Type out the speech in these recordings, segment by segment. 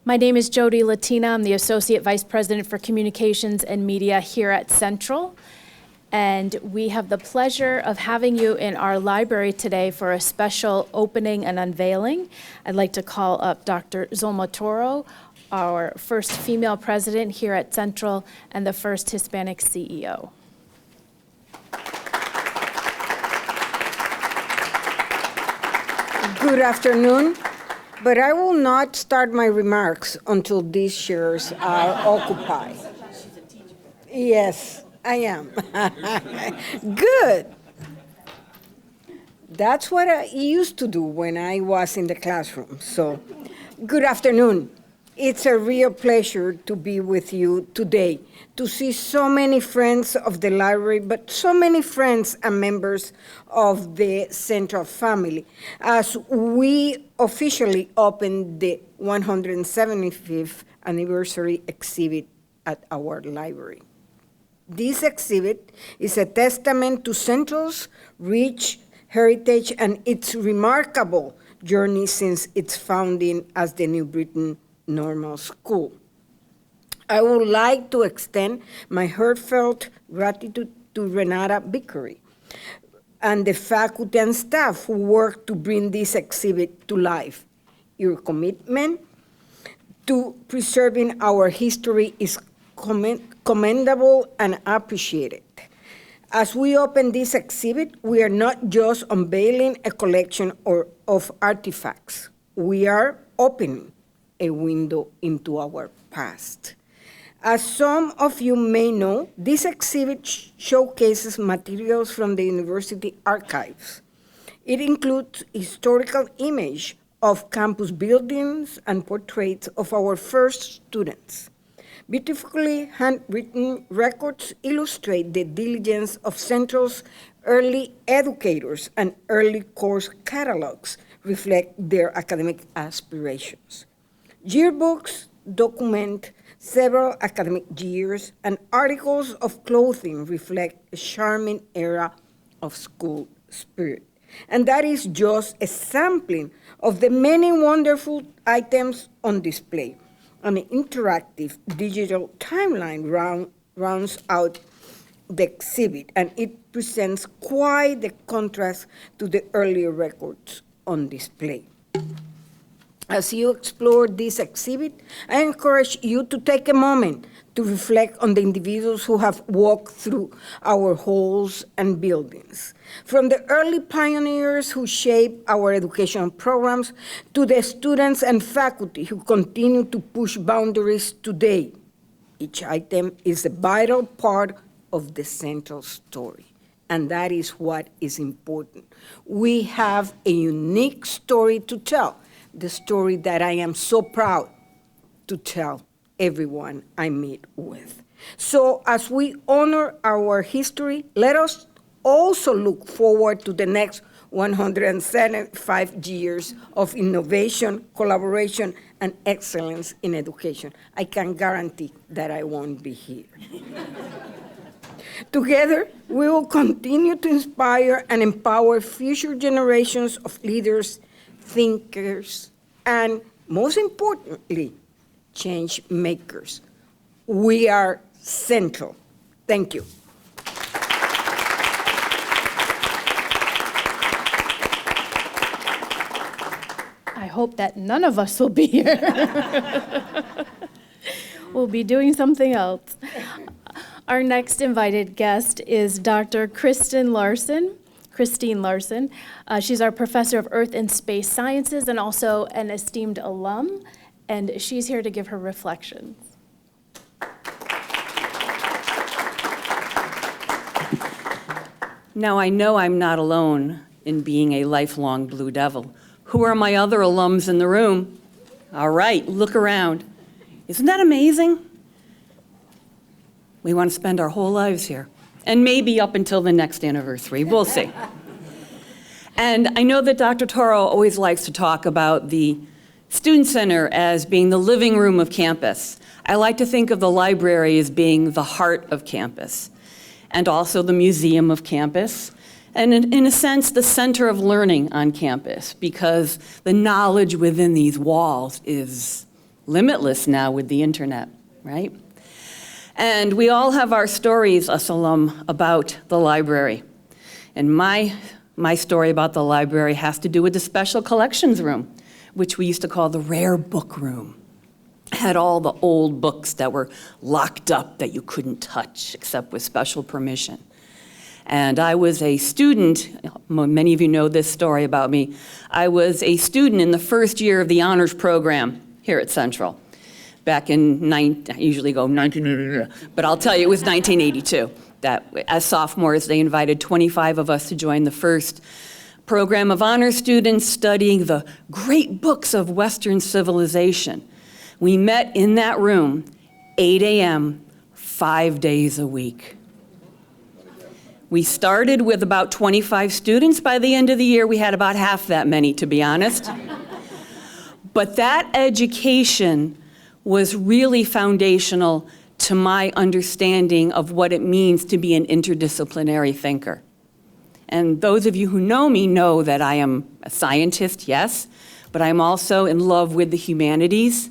My name is Jody Latina. I'm the Associate Vice President for Communications and Media here at Central. And we have the pleasure of having you in our library today for a special opening and unveiling. I'd like to call up Dr. Zulma Toro, our first female president here at Central and the first Hispanic CEO. Good afternoon, but I will not start my remarks until these chairs are occupied. Yes, I am. Good. That's what I used to do when I was in the classroom. So, good afternoon. It's a real pleasure to be with you today, to see so many friends of the library, but so many friends and members of the Central family, as we officially open the 175th anniversary exhibit at our library. This exhibit is a testament to Central's rich heritage and its remarkable journey since its founding as the New Britain Normal School. I would like to extend my heartfelt gratitude to Renata Vickery and the faculty and staff who worked to bring this exhibit to life. Your commitment to preserving our history is commendable and appreciated. As we open this exhibit, we are not just unveiling a collection of artifacts. We are opening a window into our past. As some of you may know, this exhibit showcases materials from the university archives. It includes historical images of campus buildings and portraits of our first students. Beautifully handwritten records illustrate the diligence of Central's early educators, and early course catalogs reflect their academic aspirations. Yearbooks document several academic years, and articles of clothing reflect a charming era of school spirit. And that is just a sampling of the many wonderful items on display. An interactive digital timeline rounds out the exhibit, and it presents quite the contrast to the earlier records on display. As you explore this exhibit, I encourage you to take a moment to reflect on the individuals who have walked through our halls and buildings. From the early pioneers who shaped our educational programs to the students and faculty who continue to push boundaries today, each item is a vital part of the Central story. And that is what is important. We have a unique story to tell, the story that I am so proud to tell everyone I meet with. So as we honor our history, let us also look forward to the next 175 years of innovation, collaboration, and excellence in education. I can guarantee that I won't be here. Together, we will continue to inspire and empower future generations of leaders, thinkers, and most importantly, change makers. We are Central. Thank you. I hope that none of us will be here. We'll be doing something else. Our next invited guest is Dr. Christine Larson. She's our professor of Earth and Space Sciences and also an esteemed alum, and she's here to give her reflections. Now, I know I'm not alone in being a lifelong Blue Devil. Who are my other alums in the room? All right, look around. Isn't that amazing? We want to spend our whole lives here, and maybe up until the next anniversary. We'll see. And I know that Dr. Toro always likes to talk about the Student Center as being the living room of campus. I like to think of the library as being the heart of campus, and also the museum of campus, and in a sense, the center of learning on campus, because the knowledge within these walls is limitless now with the internet, right? And we all have our stories, us alum, about the library. And my story about the library has to do with the special collections room, which we used to call the rare book room. It had all the old books that were locked up that you couldn't touch except with special permission. And I was a student, many of you know this story about me, I was a student in the first year of the honors program here at Central. Back in, I usually go 1980, but I'll tell you it was 1982. That as sophomores, they invited 25 of us to join the first program of honor students studying the great books of Western civilization. We met in that room, 8 a.m., 5 days a week. We started with about 25 students. By the end of the year, we had about half that many, to be honest. But that education was really foundational to my understanding of what it means to be an interdisciplinary thinker. And those of you who know me know that I am a scientist, yes, but I'm also in love with the humanities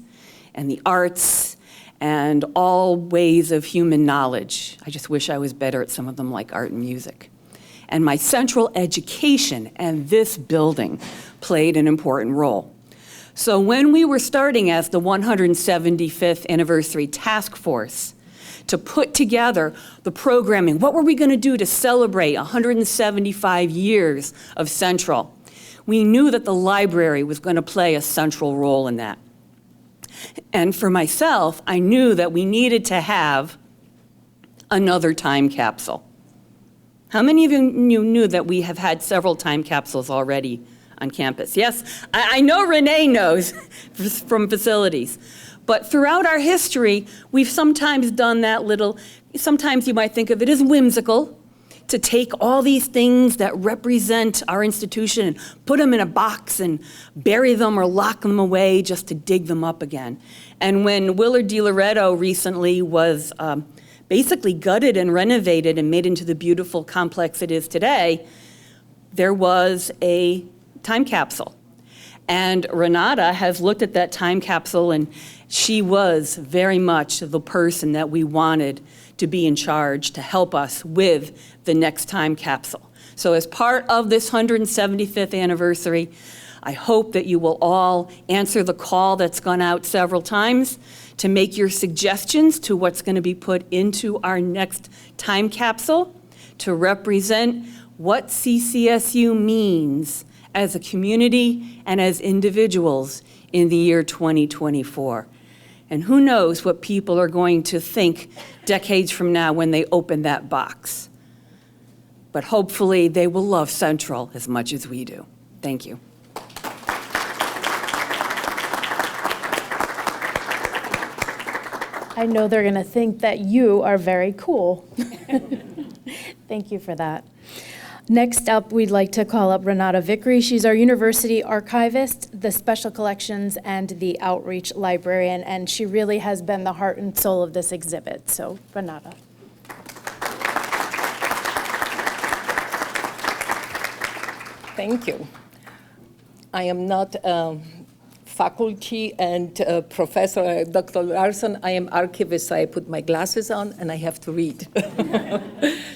and the arts and all ways of human knowledge. I just wish I was better at some of them, like art and music. And my Central education and this building played an important role. So when we were starting as the 175th anniversary task force to put together the programming, what were we going to do to celebrate 175 years of Central? We knew that the library was going to play a central role in that. And for myself, I knew that we needed to have another time capsule. How many of you knew that we have had several time capsules already on campus? Yes, I know Renee knows from facilities. But throughout our history, we've sometimes done that little, sometimes you might think of it as whimsical, to take all these things that represent our institution and put them in a box and bury them or lock them away just to dig them up again. And when Willard DiLoretto recently was basically gutted and renovated and made into the beautiful complex it is today, there was a time capsule. And Renata has looked at that time capsule, and she was very much the person that we wanted to be in charge to help us with the next time capsule. So as part of this 175th anniversary, I hope that you will all answer the call that's gone out several times to make your suggestions to what's going to be put into our next time capsule to represent what CCSU means as a community and as individuals in the year 2024. And who knows what people are going to think decades from now when they open that box. But hopefully they will love Central as much as we do. Thank you. I know they're going to think that you are very cool. Thank you for that. Next up, we'd like to call up Renata Vickery. She's our university archivist, the special collections, and the outreach librarian, and she really has been the heart and soul of this exhibit. So, Renata. Thank you. I am not faculty and professor, Dr. Larson. I am archivist, so I put my glasses on and I have to read.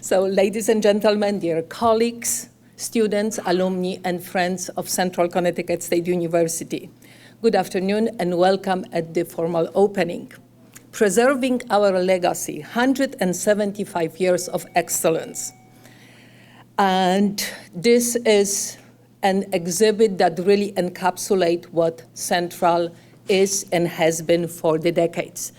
So, ladies and gentlemen, dear colleagues, students, alumni, and friends of Central Connecticut State University, good afternoon and welcome at the formal opening. Preserving our legacy, 175 years of excellence. And this is an exhibit that really encapsulates what Central is and has been for the decades.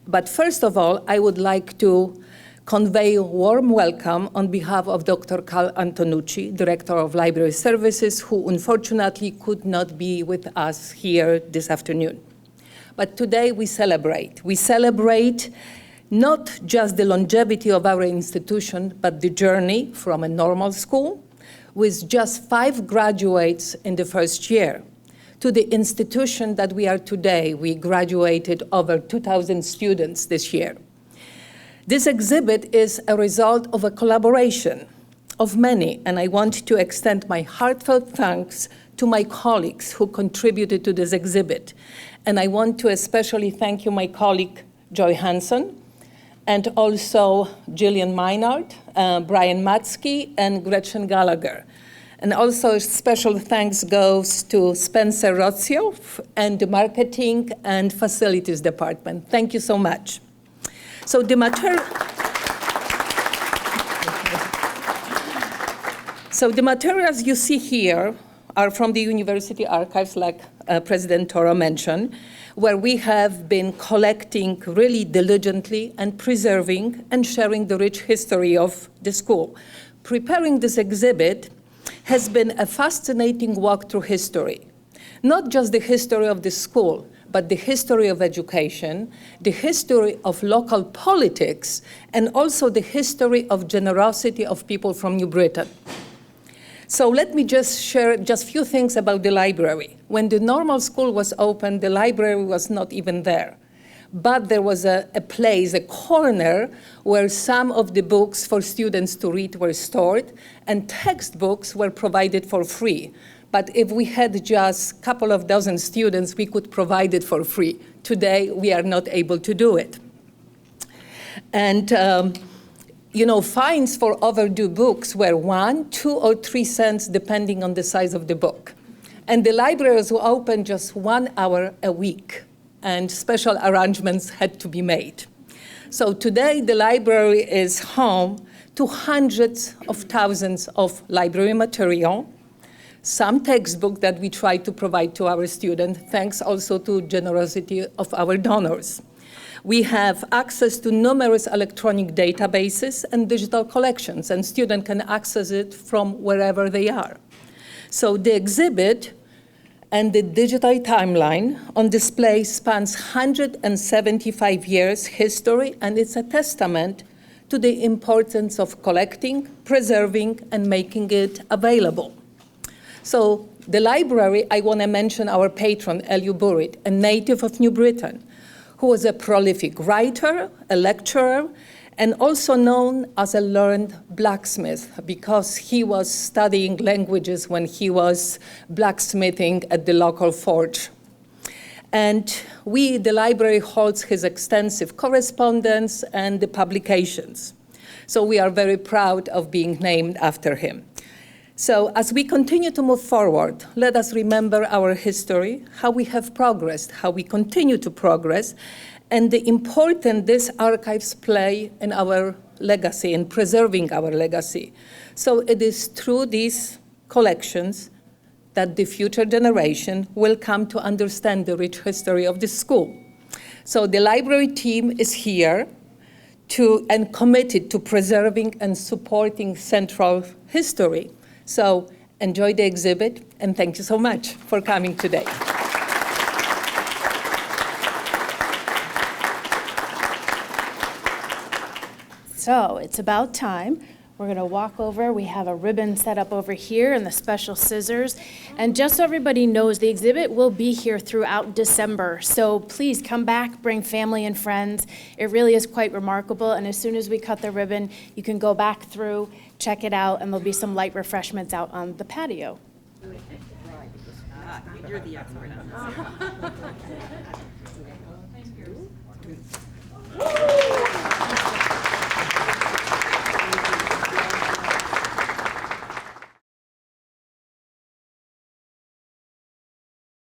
But first of all, I would like to convey a warm welcome on behalf of Dr. Carl Antonucci, Director of Library Services, who unfortunately could not be with us here this afternoon. But today we celebrate. We celebrate not just the longevity of our institution, but the journey from a normal school with just 5 graduates in the first year to the institution that we are today. We graduated over 2,000 students this year. This exhibit is a result of a collaboration of many, and I want to extend my heartfelt thanks to my colleagues who contributed to this exhibit. And I want to especially thank you, my colleague, Joy Hanson, and also Gillian Meinard, Brian Matsky, and Gretchen Gallagher. And also a special thanks goes to Spencer Rozio and the Marketing and Facilities Department. Thank you so much. So the materials you see here are from the university archives, like President Toro mentioned, where we have been collecting really diligently and preserving and sharing the rich history of the school. Preparing this exhibit has been a fascinating walk through history. Not just the history of the school, but the history of education, the history of local politics, and also the history of generosity of people from New Britain. So let me just share just a few things about the library. When the normal school was open, the library was not even there. But there was a place, a corner, where some of the books for students to read were stored, and textbooks were provided for free. But if we had just a couple of dozen students, we could provide it for free. Today, we are not able to do it. And fines for overdue books were 1, 2, or 3 cents, depending on the size of the book. And the libraries were open just 1 hour a week, and special arrangements had to be made. So today, the library is home to hundreds of thousands of library material, some textbooks that we try to provide to our students, thanks also to generosity of our donors. We have access to numerous electronic databases and digital collections, and students can access it from wherever they are. So the exhibit and the digital timeline on display spans 175 years history, and it's a testament to the importance of collecting, preserving, and making it available. So the library, I want to mention our patron, Elihu Burritt, a native of New Britain, who was a prolific writer, a lecturer, and also known as a learned blacksmith because he was studying languages when he was blacksmithing at the local forge. And the library holds his extensive correspondence and the publications. So we are very proud of being named after him. So as we continue to move forward, let us remember our history, how we have progressed, how we continue to progress, and the importance these archives play in our legacy, in preserving our legacy. So it is through these collections that the future generation will come to understand the rich history of the school. So the library team is here and committed to preserving and supporting Central history. So enjoy the exhibit, and thank you so much for coming today. So it's about time. We're going to walk over. We have a ribbon set up over here and the special scissors. And just so everybody knows, the exhibit will be here throughout December. So please come back, bring family and friends. It really is quite remarkable. And as soon as we cut the ribbon, you can go back through, check it out, and there'll be some light refreshments out on the patio. You're the expert on this.